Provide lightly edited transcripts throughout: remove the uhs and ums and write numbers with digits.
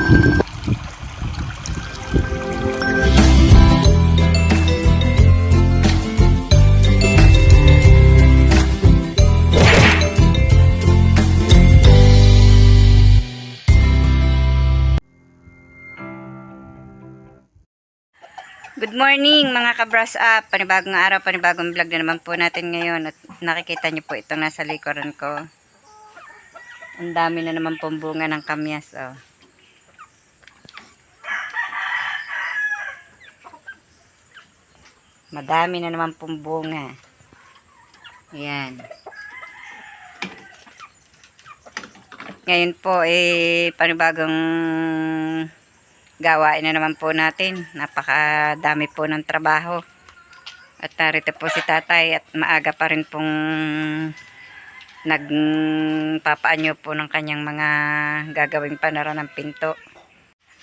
Good morning mga ka-brush up. Panibagong araw, panibagong vlog na naman po natin ngayon. At nakikita niyo po itong nasa likuran ko. Ang dami na naman pong bunga ng kamyas. Oh. Madami na naman pong bunga. Ayan. Ngayon po panibagong gawain na naman po natin. Napakadami po ng trabaho. At narito po si tatay at maaga pa rin pong nagpapaanyo po ng kanyang mga gagawing panara ng pinto.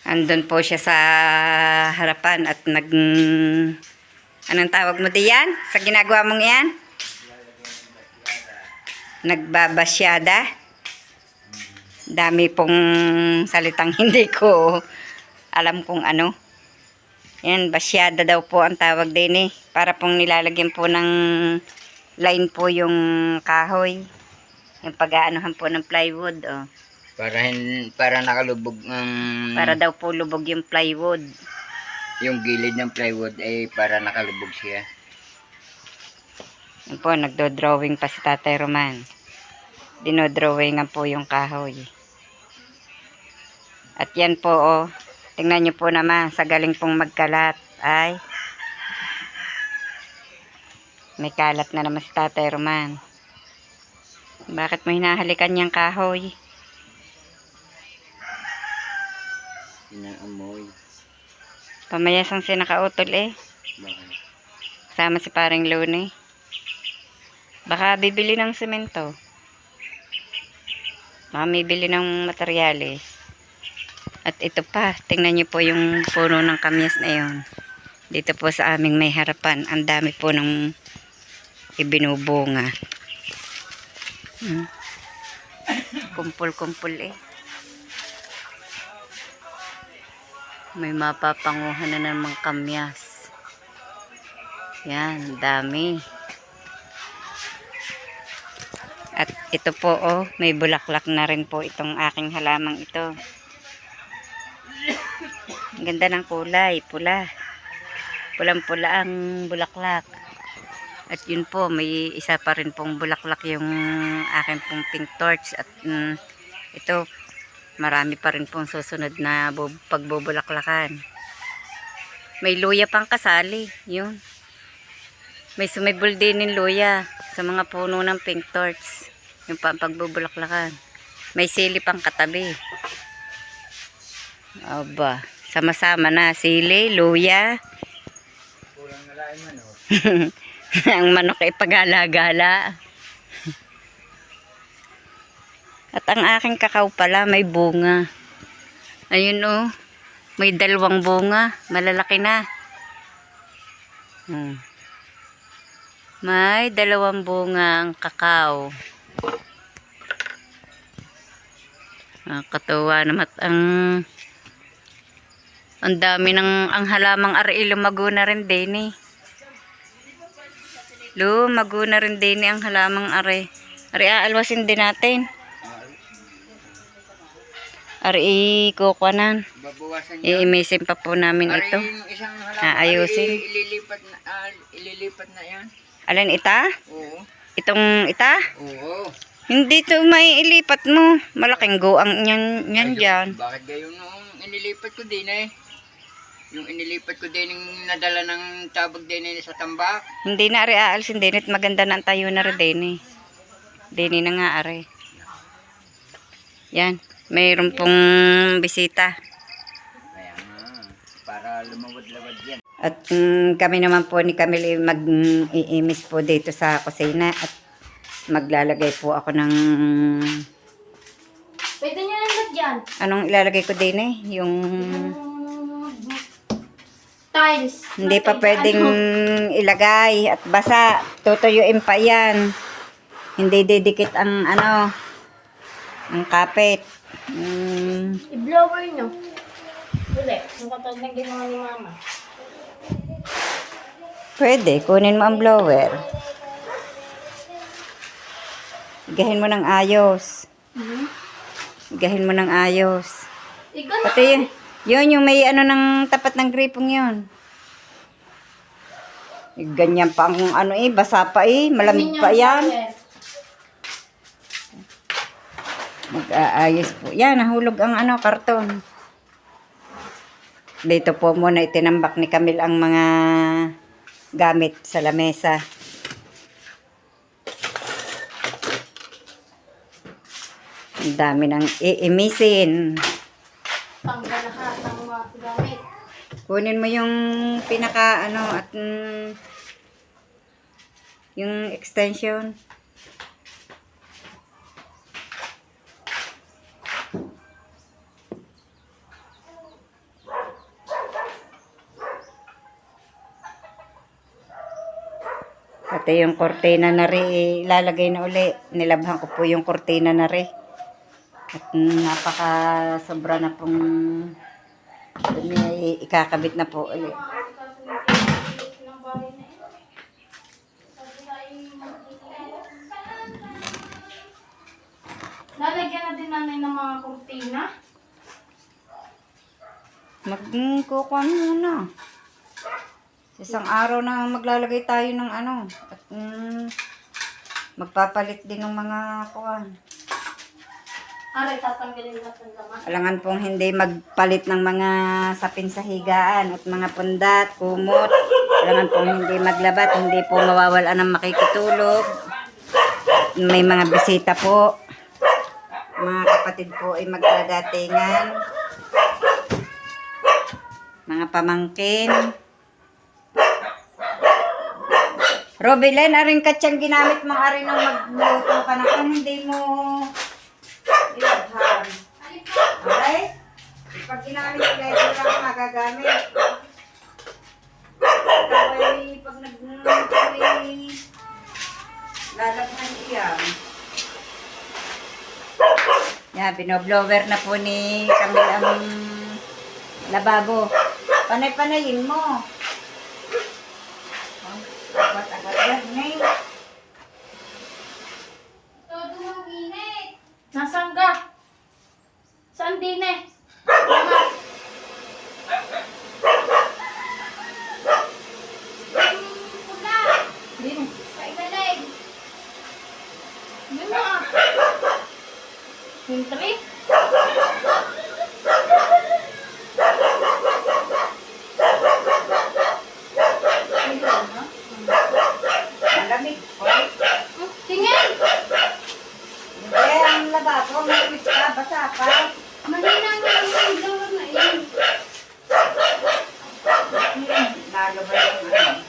Andun po siya sa harapan at anong tawag mo diyan? Sa ginagawa mong yan? Nagbabasyada. Dami pong salitang hindi ko alam kung ano. Yan, basyada daw po ang tawag din para pong nilalagyan po ng line po yung kahoy. Yung pag-aanuhan po ng plywood. Oh. Para nakalubog para daw po lubog yung plywood. Yung gilid ng plywood para nakalubog siya. Yan po, nagdo-drawing pa si Tatay Roman. Dinodrawingan po yung kahoy. At yan po, oh. Tingnan nyo po naman, sa galing pong magkalat, ay may kalat na naman si Tatay Roman. Bakit mo hinahalikan niyang kahoy? Inaamoy. Pamayasang sinakautol Bakit? Kasama si paring Luni. Baka bibili ng semento. Baka bibili ng materyales. At ito pa, tingnan niyo po yung puno ng kamyas na yun. Dito po sa aming may harapan, ang dami po ng ibinubunga. Kumpul-kumpul May mapapanguhan na namang kamyas. Yan, dami. At ito po, oh, may bulaklak na rin po itong aking halamang ito. Ang ganda ng kulay, pula. Pulang-pula ang bulaklak. At yun po, may isa pa rin pong bulaklak yung aking pong pink torch. At ito, marami pa rin pong susunod na pagbubulaklakan. May luya pang kasali, yun. May sumibol din ng luya sa mga puno ng pink torch. Yung pagbubulaklakan. May sili pang katabi. Aba, sama-sama na sili, luya. Kulang na lang manok. Ang manok ay pagala-gala. At ang aking kakao pala may bunga. Ayun oh, may 2 bunga, malalaki na. May 2 bunga ang kakao. Katuwa naman ang dami ng ang halamang ari lumago na rin din Lumago na rin din ang halamang ari. Ari aalwasin din natin. Ari kukuanan. Babawasan niya. Iimisin pa po namin Ari, ito. isang halamang Ayusin. Ililipat na yan. Alin ita? Oo. Itong ita? Oo. Hindi to may ilipat mo. Malaking goang yan dyan. Bakit gayon noong inilipat ko din Yung inilipat ko din yung nadala ng tabag din sa tambak. Hindi na ari aalsin din at maganda na ang tayo na rin din Dini na nga ari. Yan. Mayroon pong bisita. Kaya nga. Para lumawad-lawad yan. At kami naman po ni Camille mag-iimis po dito sa kusina. At maglalagay po ako ng... Pwede nyo lang dyan. Anong ilalagay ko din Yung... Tiles. Hindi pa pwedeng ilagay at basa. Tutuyuin pa yan. Hindi didikit ang ang kapit. I-blower nyo. Uli, yung katulad ng ginawa ni Mama. Pwede, kunin mo ang blower. Igahin mo ng ayos. Igahin mo ng ayos. Ikaw na. Pati yun, yung may ano ng tapat ng gripong yun. Ganyan pa ang ano basa pa malamig pa yan. Mag-aayos po. Yan, nahulog ang ano, karton. Dito po muna itinambak ni Camille ang mga gamit sa lamesa. Ang dami ng iimisin. Tanggal lahat ng mga gamit. Kunin mo yung pinaka ano at yung extension. Pati yung kortina na rin, ilalagay na uli. Nilabhan ko po yung kortina na rin. At napaka sobra na pong ikakabit na po uli. Lalagyan na din namin ng mga kurtina. Magkukuha muna. Isang araw na maglalagay tayo ng ano. At magpapalit din ng mga kuwan. Aray, tatanggalin natin naman. Alangan pong hindi magpalit ng mga sapin sa higaan at mga pundat, kumot. Alangan pong hindi maglabat, hindi po mawawalan ng makikitulog. May mga bisita po. Mga kapatid po ay magdadatingan. Mga pamangkin. Robelen, aring katsang ginamit mo, aring nang magluto ka na kung hindi mo ilabhan. Okay? Pag ginamit ko, dahil wala ka magagamit. Tapos, pag nag-ay, lalabhan iyan. Yan, binoblower na po ni Camille ang lababo. Panay-panayin mo. Agad-agad ngayon. Todo ng init. Nasaan ka? Saan din eh? Mama. Pula. Din. Sa igalig. Hindi mo ah. Yung trip. Malamig. Hoy. Tingin! Hindi, ang lababo, may wis ka, basa pa. Mahina nga yung blower na yun. Lalo ba yung ano?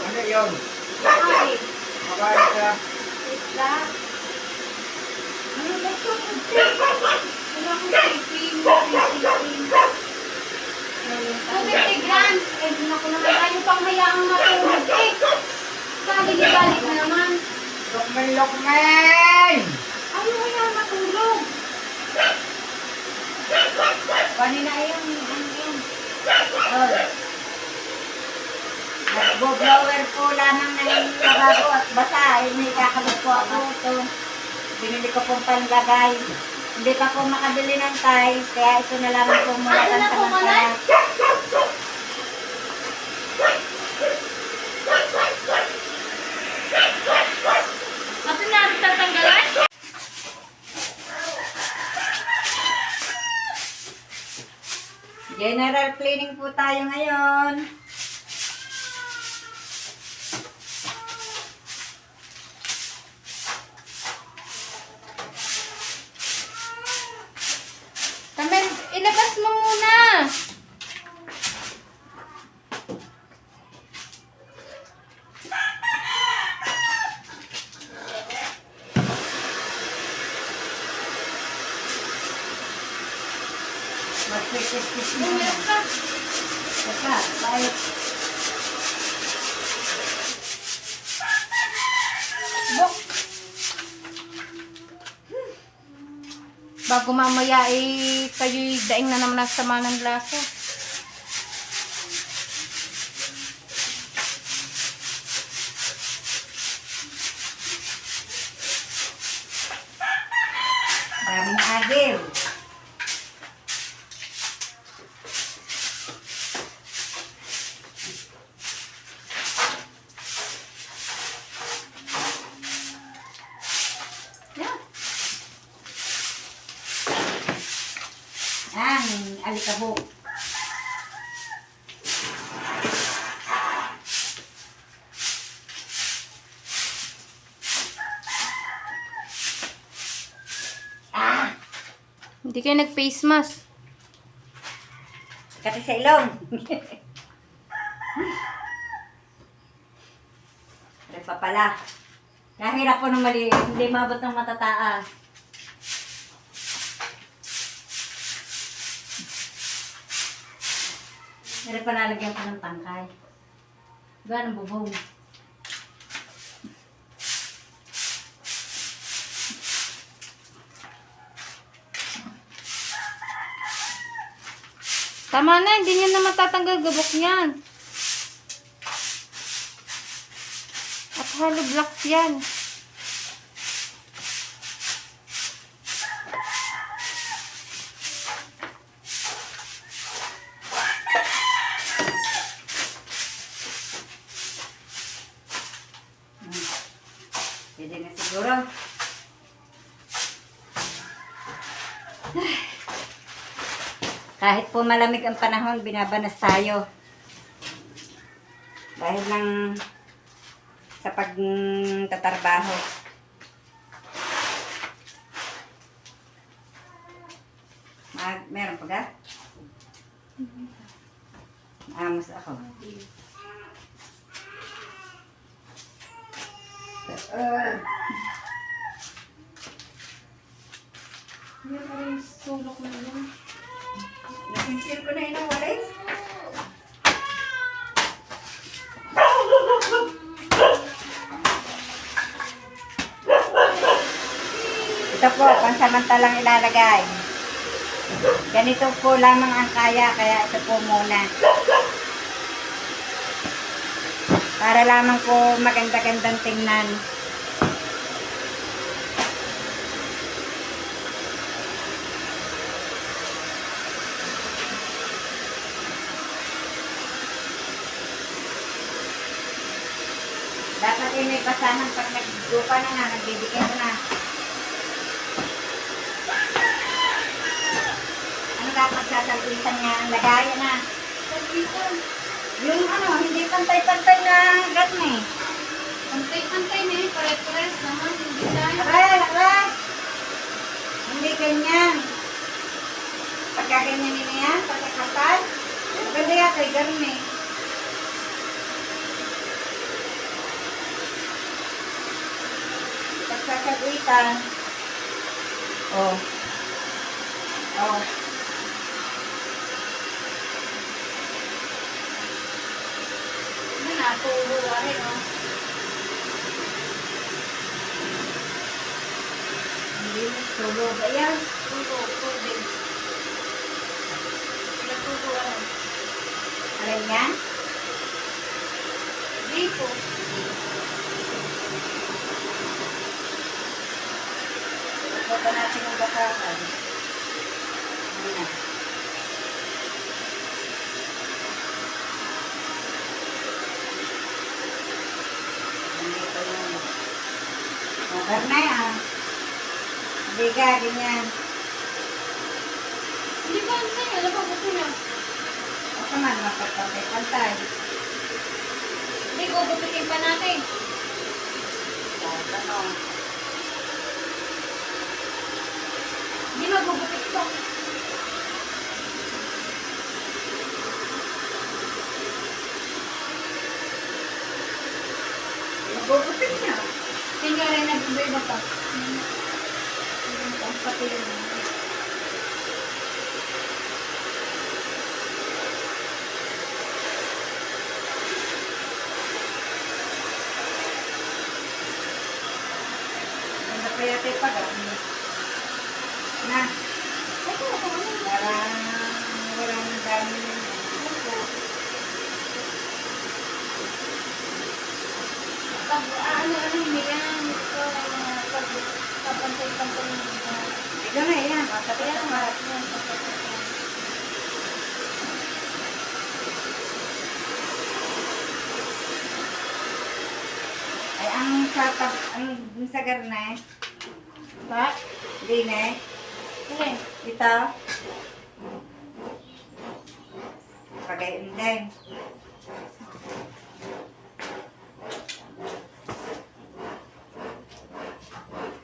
Ano yun? Mabalik ka. Ano ba ito? Wala akong taping. 250 grams. Eh, di na ko naman tayo pang hayaang matulog. Eh, galing na naman. Lokmen! Ayaw hayaang matulog. Kanina yung, ano yun? Oh. Nag-blower po lamang ng nabago at basa. Ay, may kakabot po ako. Ito. Binili ko pong panlagay. Hindi pa po makabili ng tiles, kaya ito na lang po muna Ano na po, Manay? Ate na, tatanggalan? General cleaning po tayo ngayon. Tamel, ilabas mo muna. Mag-practice mo. Bumilap ka. Saka, kahit Bok. Bago mamaya kayo'y daing na naman ang sama ng lasa. daming agil. Yan. Ang alikabok. Hindi kayo nag-face mask. Kasi sa ilong. Pero pa pala. Nahirap po ng mali. Hindi mabot ng matataas. Pero pa lalagyan ko ng tangkay. Diba ng bubong? Tama na, hindi niya na matatanggal gabok niyan. At hollow blocks yan. Pwede na siguro. Kahit po malamig ang panahon, binabanas tayo. Dahil lang sa pagtatrabaho. Meron pa ga? Amos ako. Yan pa rin sulok na yan. Nasinsil ko na yun ang walis. Ito po, pansamantalang ilalagay. Ganito po lamang ang kaya, kaya ito po muna. Para lamang po maganda-gandang tingnan. Dapat may basahan pag nagdupa na nagbibigay mo na. Ano dapat sasalpitan niya ang lagayan na? Pagkitan. Yung hindi pantay-pantay na gat eh. Pantay-pantay na yun. Pare-pares naman yung design. Aray! Hindi ganyan. Pagkaganyan nila yan, pagkakasal. Maganda yata, ganun eh. Pagkakaguitan. Oh. Oh. Ano na, tubo rin, oh. Hindi, tulo ba yan? Tubo, tubig. ano. Alay yan? Dito. Ito pa natin ang bakakan. Ayan. Nandito yun. O, karnay ah. Biga, ganyan. Hindi ba ano sa'yo? Alam mo gusto niya. O, naman, mapagpapay-pantay. Hindi ko gupitin pa natin. O, tanong. Hindi magugupit ko. Magugupit niya. Tingnan rin nag-iba pa. Ang pati yun. Ganda pa yata yung pag na, Ito, ito, ano? para wala nang dami na yun. Pag ano hindi yan. Ito, pag kapantay-pantay mo. Ito na yan, kapatid Kaya ang nga, marat. yan, kapantay. Ay, ang dun sa garne, Ba? dine, Sige. ito, pagayon din.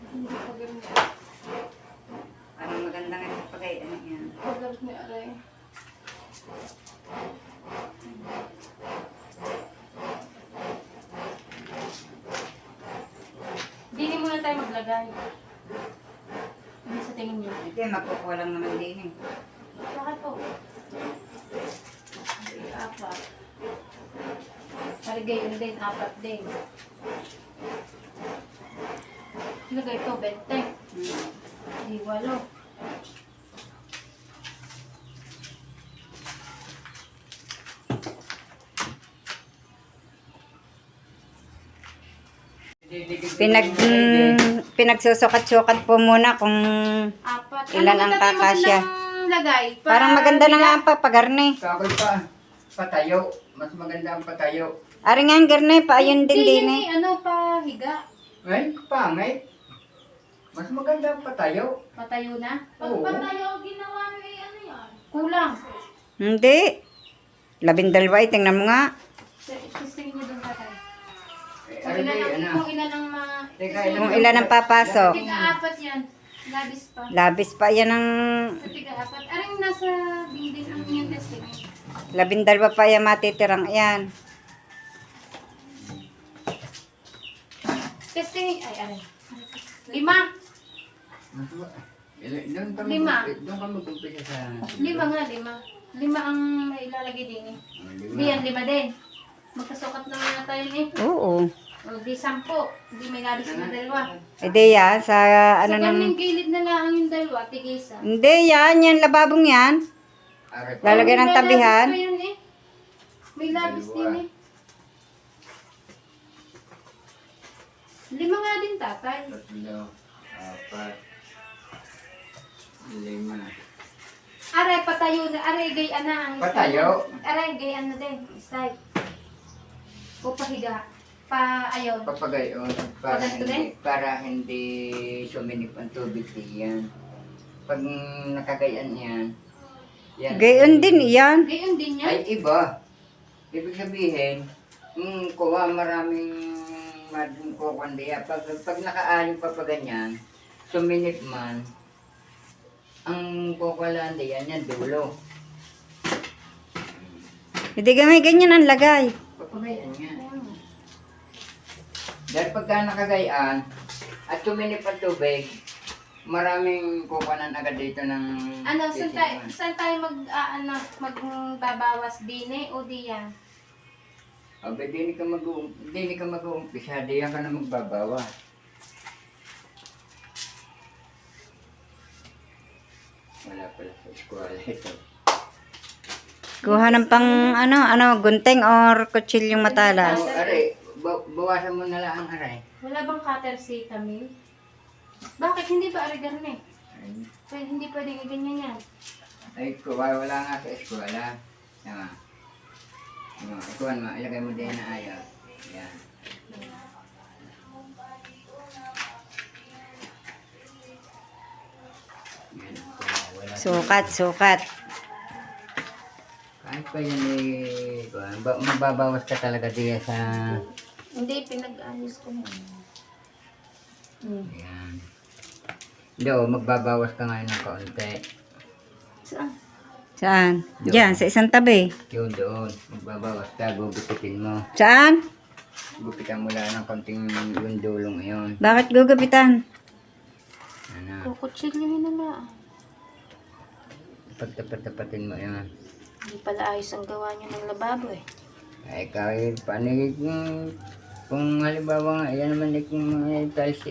Hindi ko ganun. Parang maganda nga yung pagayon yan. Pag-labot ni Aray. Dini muna tayo maglagay. Ano sa tingin niyo? Ito, magkukuha lang naman din eh. Bakit po? Apat. Parigay yun din, apat din. Lagay ito, 20. Di 8. Pinagsusukat-sukat po muna kung Apat. Ilan ang maganda tayo kakasya? magandang lagay? parang maganda na nga ang papagarne. Kakoy pa, patayo. Mas maganda ang patayo. Ari nga ang garne, paayon din Hindi, din yun eh. eh, ano pa, higa. Ay, pangit. Mas maganda ang patayo. Patayo na. Pag Oo. patayo ang ginawa mo eh, ano yan? Kulang. Hindi. 12 ay, tingnan mo nga. Testingin niyo doon tatay. Eh, Kung ano ilan ba ang, ano? kung ilan ang Teka, Kung ilan ang papasok. Tiga-apat yan. Labis pa. Labis pa yan ang Sa tiga-apat. Aring nasa dingding ang yung testingin. 12 pa yan matitirang yan. Testingin, ay, aray. 5. Mas ma- Doon ka Lima. Doon ka mag-umpisa sa... 5 nga, 5. 5 ang ilalagay din eh. Hindi yan, 5 din. Magkasukat naman na tayo eh. Oo. O di 10. Hindi may labis na dalawa. Ede yan, sa ano Sa nang... ganung gilid na lang yung dalawa, tigisa. Hindi yan, yan, lababong yan. Aray pa. Lalagyan ng May tabihan. labis pa yan eh. May labis din eh. 5 nga din tatay. 3, 4, 5. Aray, patayo na. Aray, gayaan na. Ang Patayo? Aray, gayaan na din. Style. O pahiga. Ayaw. Papagayon para Paganto hindi, para hindi suminip ang tubig diyan. Pag nakagayan yan, Gayon din yan. Gayon din yan. ay iba. Ibig sabihin, kuha maraming kukundiya. Pag nakaayon pa pa ganyan, suminip man, ang kukulaan diyan yan dulo. Hindi gamay ganyan ang lagay. Papagayan yan. Dahil pagka nakagayaan at suminip ang tubig, maraming kukunan agad dito ng Ano, titiman. saan tayo magbabawas din eh o di yan? Abe, di ka mag-uumpisa, di yan ka na magbabawa. Wala pala sa eskwala ito. Kuha ng pang gunting or kutsilyong matalas. Aray, bawasan mo na lang ang aray. Wala bang cutter si Camille? Bakit hindi ba ari garne? Hindi pwedeng ganyan yan. Ay, wala nga sa eskwela. Tama. Ikuhan mo, ilagay mo din na ayaw. Yan. Yan. Sukat. Kahit pa yan eh, mababawas ka talaga diya sa... Hindi, pinag-ayos ko muna. Yan. Hindi magbabawas ka ngayon ng kaunti. Saan? Saan? Diyan, sa isang tabi. Yun doon, magbabawas ka, gugupitin mo. Saan? Gupitan mo lang ng konting yung dulong yun. Bakit gugupitan? Ano, Kukutsilyohin na lang. pagtapat-tapatin mo yun. Hindi pala ayos ang gawa niyo ng lababo eh. Ay, kahit panig kung halimbawa nga, yan naman kung mga tiles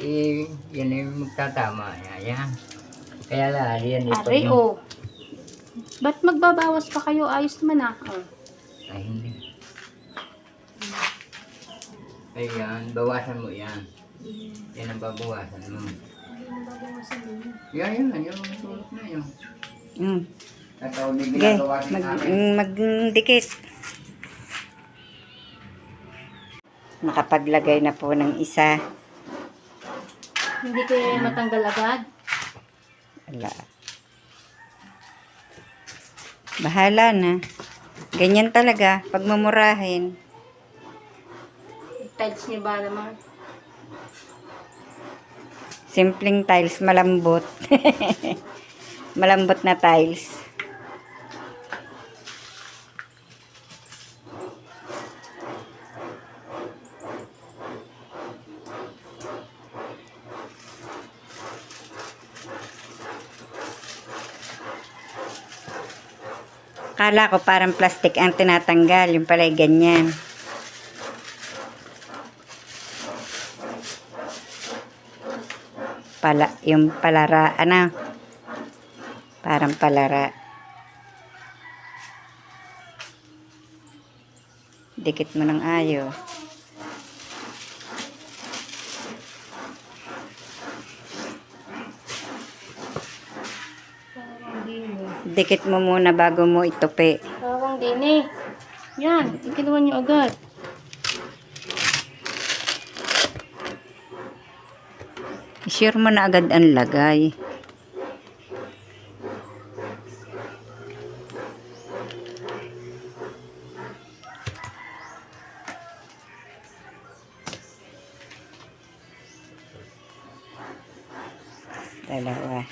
yan yung magtatama. Yan. Kaya lang, yan Aray, oh. Ba't magbabawas pa kayo? Ayos naman ah. Oh. Ay, hindi. Ayan, bawasan mo yan. Yan ang babawasan mo. Yan, yung sulok na yun. At may Okay, ginagawa din namin. magdikit. Nakapaglagay na po ng isa. Hindi kayo matanggal agad. Wala. Bahala na. Ganyan talaga, pag mamurahin. Tiles niya ba naman? Simpleng tiles, malambot. Malambot na tiles. Kala ko parang plastic ang tinatanggal. Yung pala ay ganyan. Yung palara, parang palara. Dikit mo ng ayos. Dikit mo muna bago mo itupi. Parang din eh. Yan, ikinuha niyo agad. I-share mo na agad ang lagay. Dalawa.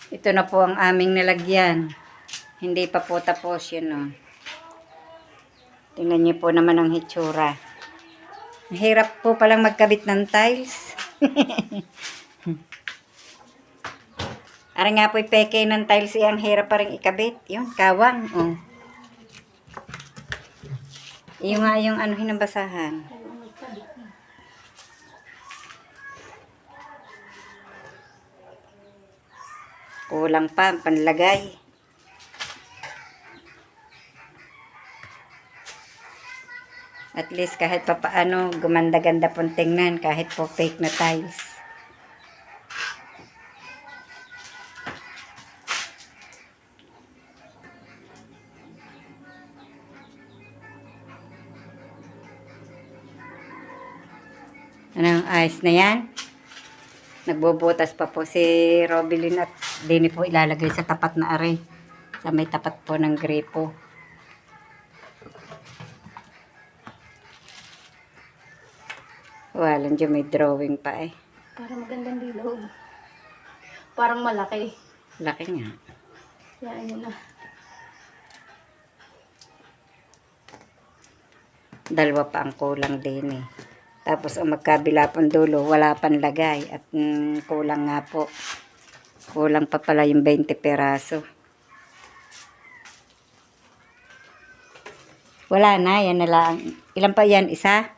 Ito na po ang aming nilagyan. Hindi pa po tapos yun, oh. Tingnan niyo po naman ang hitsura. Mahirap po palang magkabit ng tiles. Ara nga po'y peke ng tiles ang hirap pa rin ikabit. Yun, kawang. Oh. Yung nga yung hinabasahan. Kulang pa, panlagay. At least kahit pa paano, gumanda-ganda pong tingnan kahit po fake na tiles. Ano, ayos na yan? Nagbubutas pa po si Robilyn at Dini po ilalagay sa tapat na are. Sa may tapat po ng gripo. Walang dyan may drawing pa eh. Parang magandang bilog. Parang malaki. Laki nga. Yan, yun na. Dalawa pa ang kulang din eh. Tapos ang magkabila pang dulo, wala pang lagay. At kulang nga po. Kulang pa pala yung 20 peraso. Wala na, yan na lang. Ilan pa yan? Isa?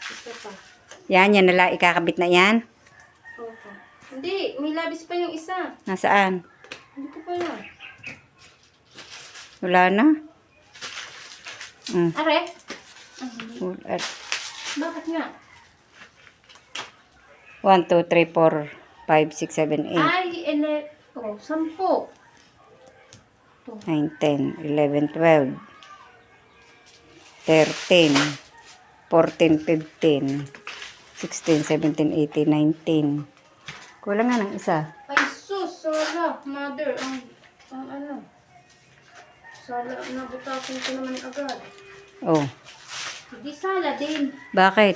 Isa pa. Yan na lang. Ikakabit na yan. Opo. Hindi. may labis pa yung isa. Nasaan? Hindi ko pala. Wala na? Are? Ah, hindi. Wala. Bakit nga? 1, 2, 3, 4, 5, 6, 7, 8, Ay, 10. 9, 10, 11, 12, 13, 14, 15, 16, 17, 18, 19. Kulang nga ng isa. Ay, sus, sala. Mother, ang ano. Sala, nabutakin ko naman agad. Oh, Hindi sala din. bakit?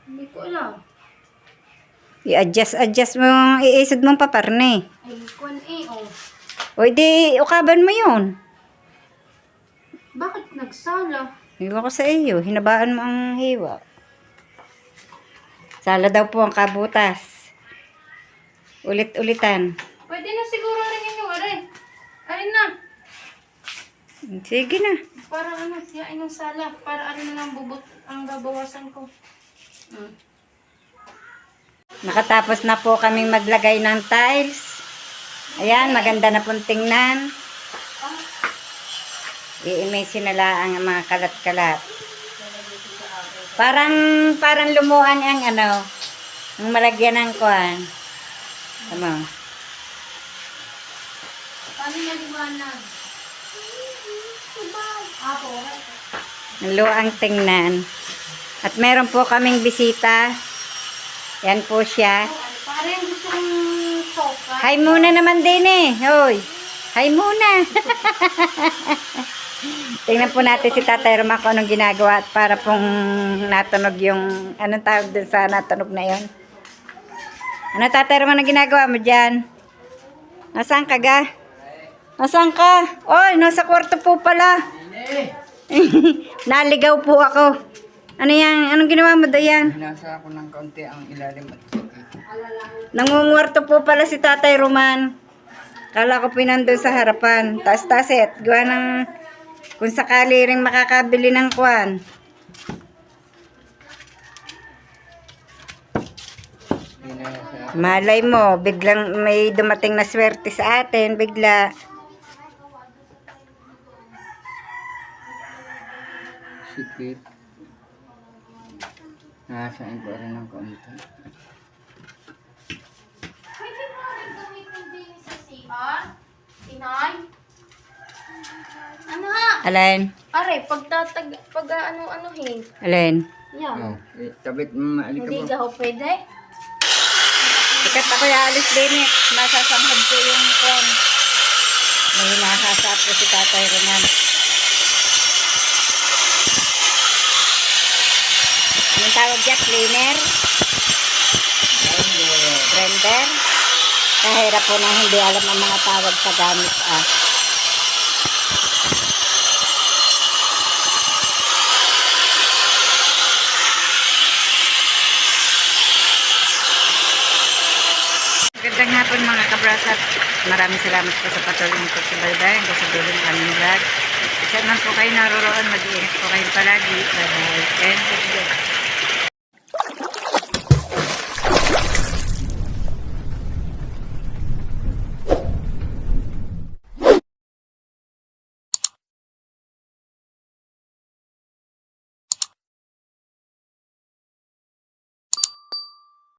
Hindi ko alam. I-adjust mo, iisod mong paparni. Ay, kwan oh. O di, ukaban mo yun. Bakit nagsala? Hiwa ko sa iyo, hinabaan mo ang hiwa. Sala daw po ang kabutas. Ulit-ulitan. Pwede na siguro rin yung are. Arin na. Sige na. Para ano, siyain ng sala. Para ano na lang bubot ang babawasan ko. Nakatapos na po kaming maglagay ng tiles. Ayan, maganda na pong tingnan. I-imagine na lang ang mga kalat-kalat. Parang lumuan ang ano, ang malagyan ng kuwan. Tama. Paano naliwanag? Apo. Ang luang tingnan. At meron po kaming bisita. Yan po siya. Parang gusto kong sofa. Hi muna naman din eh. Hoy. Hi muna. Tingnan po natin si Tatay Roma kung anong ginagawa at para pong natunog yung, anong tawag dun sa natunog na yon. Ano Tatay Roma, anong ginagawa mo dyan? Nasaan ka ga? Nasaan ka? Oy, nasa kwarto po pala. Naligaw po ako. Ano yan? Anong ginawa mo dayan? Nasa ako ng kaunti ang ilalim at sakit. Nangungwarto po pala si Tatay Roman. Kala ko pinandun sa harapan. Taas-taset. Gawa ng kung sakali rin makakabili ng kwan. Malay mo, biglang may dumating na swerte sa atin. Bigla. Sikit. Nasain ko rin ng kaunti. Pwede mo rin gamitin din sa CR? Inay? Ano ha? Alin? Are, pag ano-anuhin. Alin? Yan. Oh, tabit mo maalik Hindi ka ka ho pwede? Sikat ako alis din eh. Masasamhad ko yung kwan. May nakasap ko si Tatay Roman. Anong tawag dyan? Cleaner? Blender? Kahirap po nang hindi alam ang mga tawag sa gamit. Magandang hapon mga kabrasat. Maraming salamat po sa patuloy ng pagsubaybay hanggang sa dulo ng aming vlog. Saan man po kayo naroroon, mag-iingat po kayo palagi. Bye-bye. And good day.